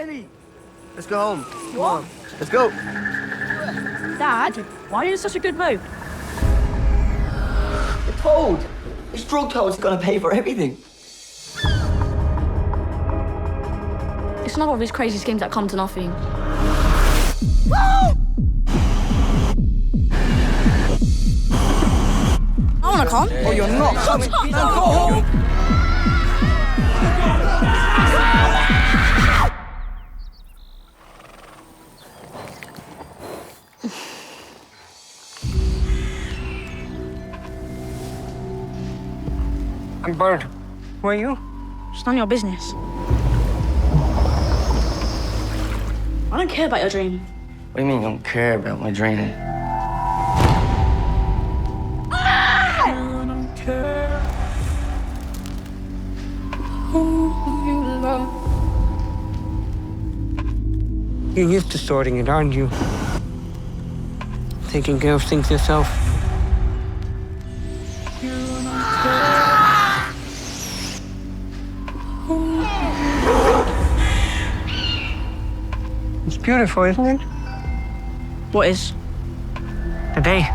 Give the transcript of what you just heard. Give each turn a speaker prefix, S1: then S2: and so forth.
S1: Ellie, let's go home. Come on, let's go.
S2: Dad, why are you in such a good mood?
S3: The toad! This drug toad's gonna pay for everything.
S2: It's not all these crazy schemes that come to nothing. I wanna come.
S1: Oh, you're not coming.
S2: Come
S1: Go home.
S4: I'm burned. Who are you?
S2: It's none of your business. I don't care about your dream.
S3: What do you mean you don't care about my dream?
S4: You're used to sorting it, aren't you? Taking care of things yourself. It's beautiful, isn't it?
S2: What is?
S4: The day.